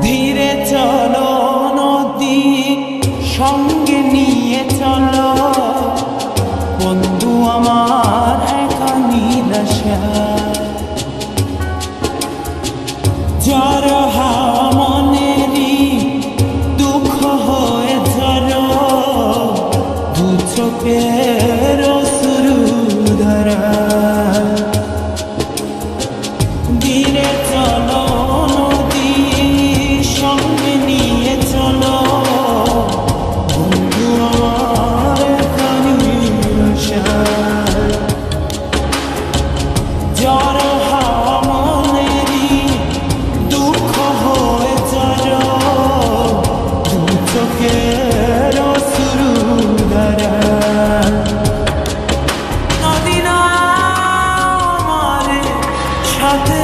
ধীরে চলো নদী সঙ্গে নিয়ে চলো বন্ধু আমার একা নিরাশা ঝড় হাওয়া মনেরই দুঃখ হয়ে ঝড় দু চোখের অশ্রু ধারা ধীরে চলো নদী সঙ্গে নিয়ে চলো বন্ধু আমার একা নিরাশা ঝড় হাওয়া মনেরই দুঃখ হয়ে ঝড় দু চোখের অশ্রু ধারা নদী না আমারে সাথে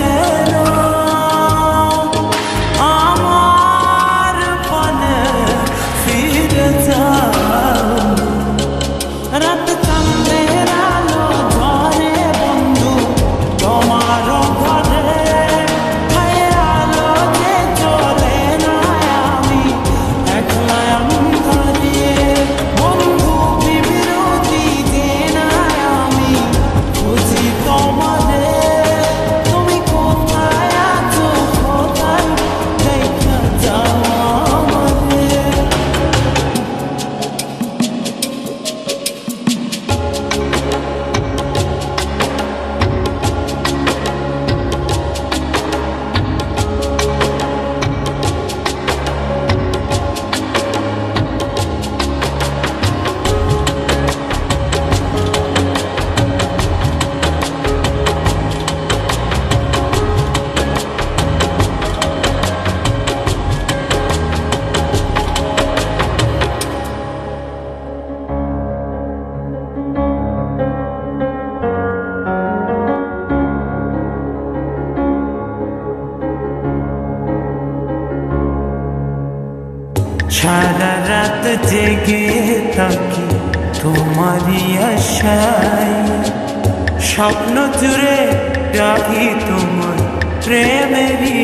আমার পানে ফিরে যাও রাত চাঁদের আলো ঝরে বন্ধু তোমার ঘরে হায় আলো যে চলে না আমি একলা অন্ধকারে বন্ধু বিরোধী যে না আমি খুঁজি তোমাদের তুমি কোথায় আছো কোথায় দেখা যাও আমাদের সারা রাত জেগে থাকি তোমারই আশায় স্বপ্ন জুড়ে রাখি তোমার প্রেমেরই